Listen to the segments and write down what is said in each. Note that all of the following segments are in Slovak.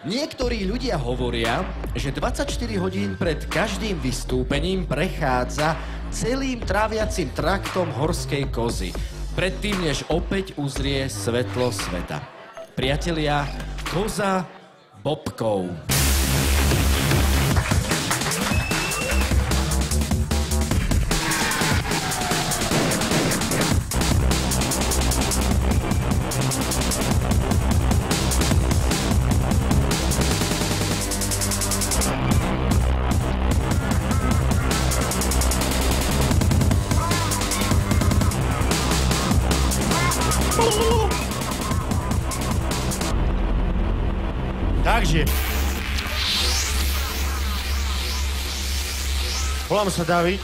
Niektorí ľudia hovoria, že 24 hodín pred každým vystúpením prechádza celým tráviacim traktom horskej kozy, predtým, než opäť uzrie svetlo sveta. Priatelia, koza bobkov. Takže, volám sa David,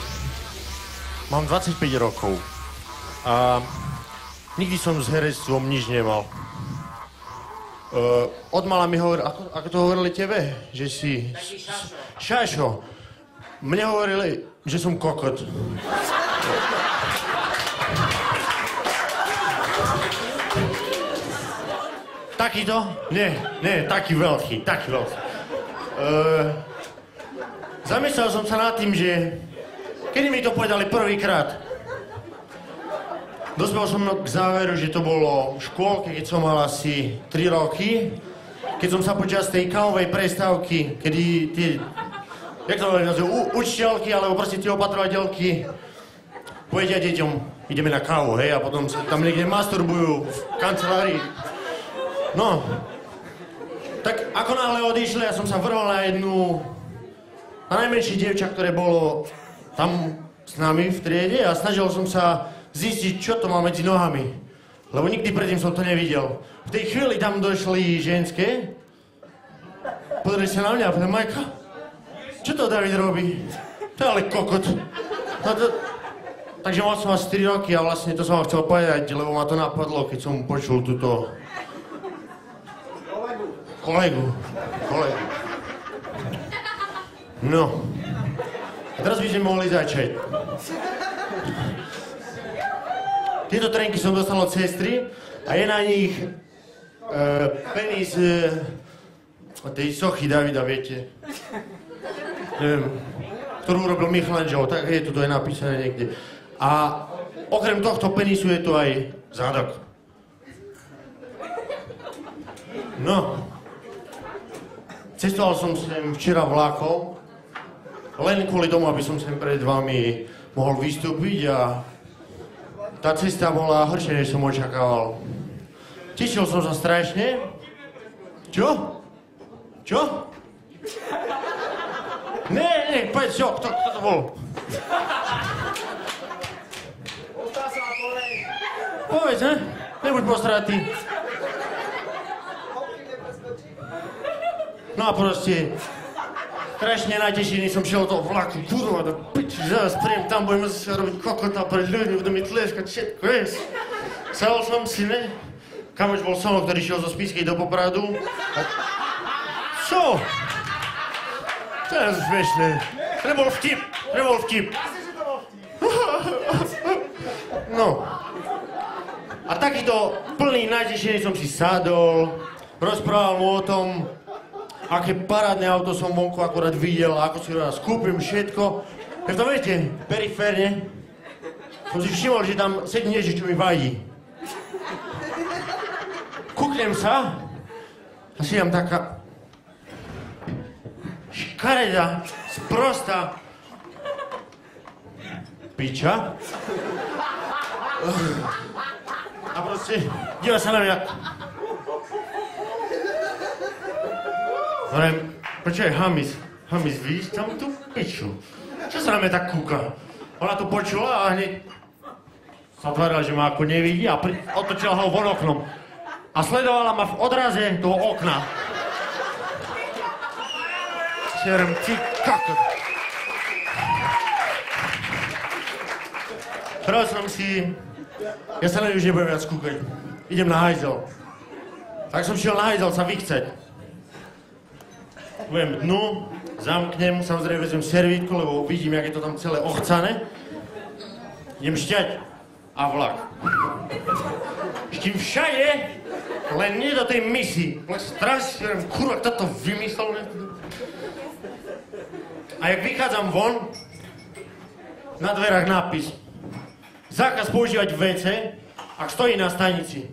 mám 25 rokov a nikdy som s herectvom nič nemal. Od mala mi hovorili, ako to hovorili tebe, že si šašo. Mne hovorili, že som kokot. Takýto? Nie, taký veľký. Zamyslel som sa nad tým, že kedy mi to povedali prvýkrát, dospel som k záveru, že to bolo v škôlke, keď som mal asi 3 roky, keď som sa počas tej kávovej prestávky, kedy tie, jak to nazývajú, učiteľky, alebo proste tie opatrovateľky povedia deťom, ideme na kávu, hej, a potom sa tam niekde masturbujú v kancelárii. No, tak ako náhle odišli, ja som sa vrhol na najmenšie dievča, ktoré bolo tam s nami v triede a snažil som sa zistiť, čo to má medzi nohami. Lebo nikdy predtým som to nevidel. V tej chvíli tam došli ženské, pozreli sa na mňa a povedali, Majka, čo to David robí? To je ale kokot. No to... Takže mal som asi 3 roky a vlastne to som vám chcel povedať, lebo ma to napadlo, keď som počul túto... Kolegu. No. A teraz by sme mohli začať. Tieto trenky som dostal od sestry a je na nich penis tej sochy Davida, viete. Neviem, ktorú urobil Michelangelo, tak je to je napísané niekde. A okrem tohto penisu je tu aj zadok. No. Cestoval som sem včera vlakom, len kvôli tomu, aby som sem pred vami mohol vystúpiť a tá cesta bola horšia, než som očakával. Tešil som sa strašne. Čo? Nie, povedz čo, kto to bol? Povedz, ne? Nebuď postratý. No a proste, strašne natešený som šiel do toho vlaku, kurva, do piči, zaraz príjem tam, budeme sa robiť kokota pred ľuďmi, budeme mi tlieskať, všetko je. Sadol som si, ne? Kamoš bol so mnou, ktorý šiel zo Spišskej do Popradu. Čo? To je smiešné. Nebol vtip. No. A takýto plný natešený som si sadol, rozprával mu o tom, aké parádne auto som vonku akorát videl, ako si raz kúpim všetko. Keď to viete, periférne, som si všimol, že tam sedí niečo, čo mi vadí. Kúknem sa a si tam taká škareda, sprostá piča. A proste díva sa na mňa. Hovorím, počkaj, Hamis, vidíš tam tú piču? Čo sa na mňa tak kúka? Ona to počula a hneď sa tvárila, že ma ako nevidí a otočila ho von oknom. A sledovala ma v odraze toho okna. Hovorím, ty kakot. Pravil som si, ja sa už nebudem viac kúkať. Idem na hajzel. Tak som šiel na hajzel sa vychceť. Budem dnu, zamknem, samozrejme vezmem servítku, lebo vidím, jak je to tam celé ochcané. Idem šťať a vlak. Štím všade Len nie do tej misy. Len strašne, kurva, kto to vymyslel? A jak vychádzam von, na dverách nápis. Zákaz používať WC, ak stojí na stanici.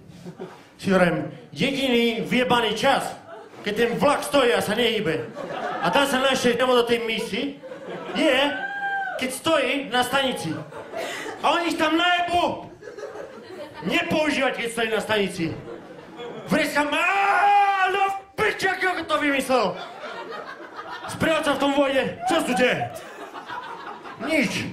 Si hovorím, jediný vyjebaný čas, keď ten vlak stojí a sa nehybe. A dá sa našiť do tej misy, je, keď stojí na stanici. A oni tam najebu. Nepoužívať, keď stojí na stanici. Vreskam, no piča, ako to vymyslel. Sprievodca v tom vojde, čo tu deje? Nič.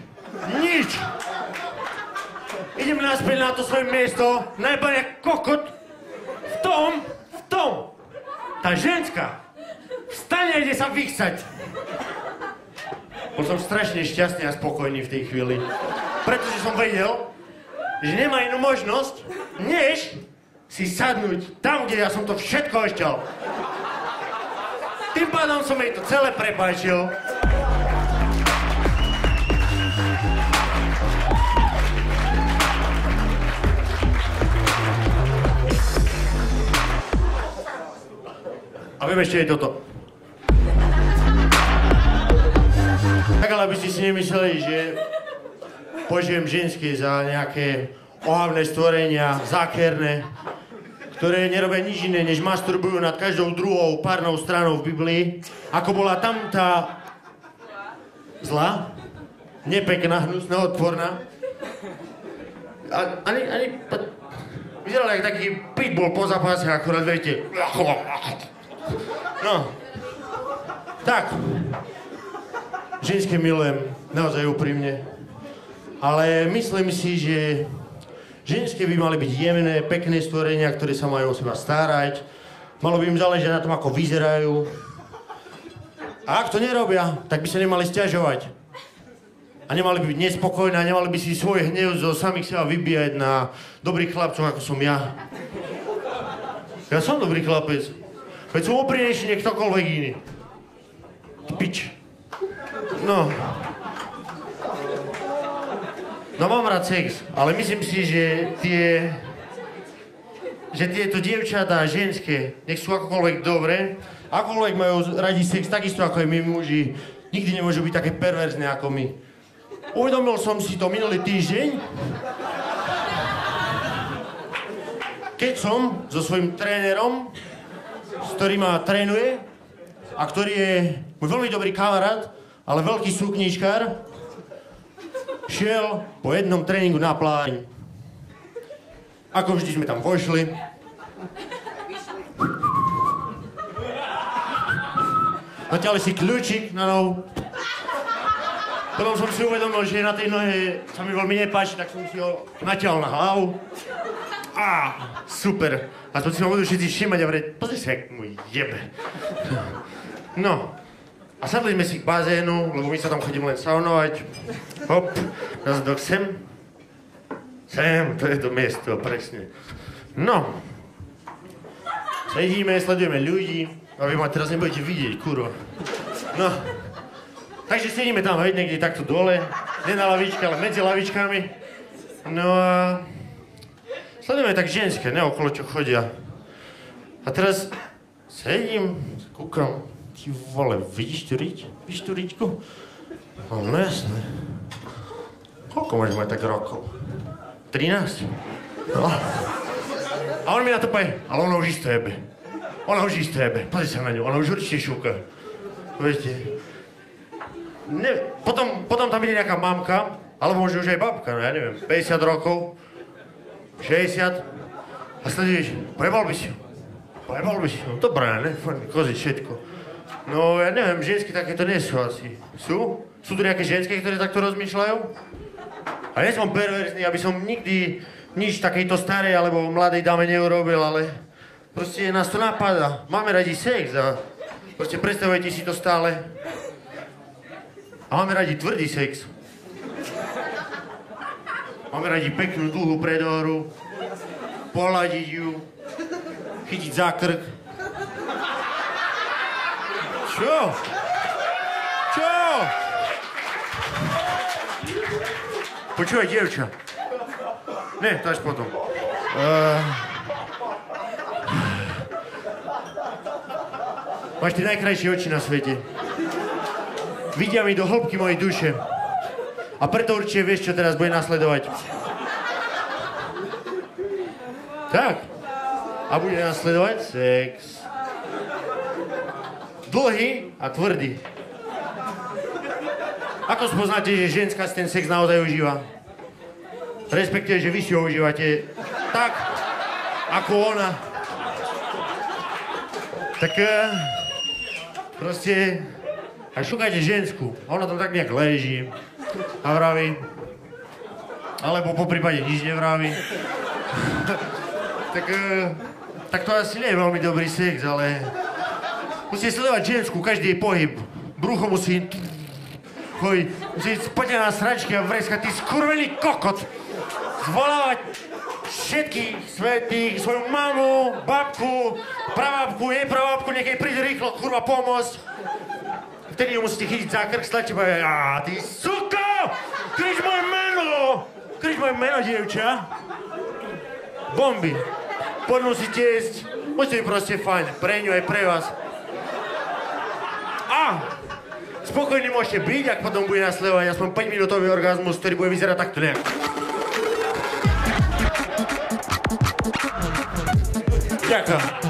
Idem naspäť na to svoje miesto, najebane kokot. V tom. Tá ženská vstane a ide sa vychsať. Bol som strašne šťastný a spokojný v tej chvíli. Pretože som vedel, že nemá inú možnosť, než si sadnúť tam, kde ja som to všetko ešťal. Tým pádom som jej to celé prepáčil. A viem ešte aj toto. Tak ale aby ste si nemysleli, že požijem ženské za nejaké ohavné stvorenia, zákerné, ktoré nerobia nič iné, než masturbujú nad každou druhou párnou stranou v Biblii, ako bola tam tá zlá, nepekná, hnusná, odporná. Ani vyzerala jak taký pitbull po zápase, akorát viete. No, tak, ženské milujem, naozaj úprimne, ale myslím si, že ženské by mali byť jemné, pekné stvorenia, ktoré sa majú o seba starať. Malo by im záležať na tom, ako vyzerajú. A ak to nerobia, tak by sa nemali sťažovať. A nemali by byť nespokojné, a nemali by si svoj hnev zo samých seba vybíjať na dobrých chlapcov, ako som ja. Ja som dobrý chlapec. Veď som úprimnejší než ktokoľvek iný. Pič. No. No mám rád sex, ale myslím si, že tieto dievčatá ženské, nech sú akokoľvek dobré, akokoľvek majú radi sex, takisto ako aj my muži, nikdy nemôžu byť také perverzné ako my. Uvedomil som si to minulý týždeň, keď som so svojím trénerom, s ktorým ma trénuje a ktorý je môj veľmi dobrý kamarát, ale veľký sukničkár, šiel po jednom tréningu na pláň. Ako vždy sme tam vošli. Natiaľli si kľúčik na nohu. Potom som si uvedomil, že na tej nohe sa mi veľmi nepáči, tak som si ho natiaľ na hlavu. Super. A to si ma budú všetci všímať a vrieť, pozri sa, jak mu jebe. No. A sadli sme si k bazénu, lebo my sa tam chodíme len saunovať. Hop, nazdok sem. Sem, to je to miesto, presne. No. Sedíme, sledujeme ľudí. A vy ma teraz nebudete vidieť, kurva. No. Takže sedíme tam, hej, niekde takto dole. Nie na lavičke, ale medzi lavičkami. No a sledujeme tak ženské, ne, okolo čo chodia. A teraz sedím, kúkam. Ty vole, vidíš tu riť? Vidíš tu riťku? No jasné. Koľko môžeš mať tak rokov? 13? No. A on mi na to povie, ale ona už isto jebe. Ona už isto jebe. Pozri sa na ňu, ona už určite šúka. Viete. Potom tam ide nejaká mamka, alebo možno už aj babka, no ja neviem, 50 rokov, 60. A sleduješ, pojebal by si ju. Pojebal by si ju. Dobré, ne? Koziť všetko. No ja neviem, ženské takéto nie sú asi. Sú? Sú tu nejaké ženské, ktoré takto rozmýšľajú? A nie som perverzný, aby som nikdy nič takejto starej alebo mladej dáme neurobil, ale proste nás to napadá. Máme radi sex a proste predstavujete si to stále. A máme radi tvrdý sex. Máme radi peknú, dlhú predhoru, pohľadiť ju, chytiť za krk. Čo? Čo? Počúvaj, dievča. Ne, to až potom. Máš tie najkrajšie oči na svete. Vidia mi do hĺbky mojej duše. A preto určite vieš, čo teraz bude nasledovať. Tak. A bude nasledovať sex. Dlhý a tvrdý. Ako spoznáte, že ženská si ten sex naozaj užíva? Respektíve, že vy si ho užívate tak, ako ona. Tak proste aj šukajte žensku. A ona tam tak nejak leží a vraví. Alebo po prípade nič nevraví. tak to asi nie je veľmi dobrý sex, ale musíte sledovať žensku, každý jej pohyb. Brucho musí chodiť, musí spoteť na sračky a vreskať, ty skurvený kokot. Zvolávať všetkých svätých, svoju mamu, babku, prababku, neprababku, nech jej príde rýchlo, kurva, pomôcť. Vtedy ju musíte chytiť za krk, stlačiť a ty suko! Kryč moje meno! Kryč moje meno, dievča! Bomby. Poď musíte jesť. Musíte byť proste fajn. Pre ňu aj pre vás. A spokojný môžete byť, ak potom bude nasledovať aspoň 5-minútový orgazmus, ktorý bude vyzerať takto nejak. Ďakujem.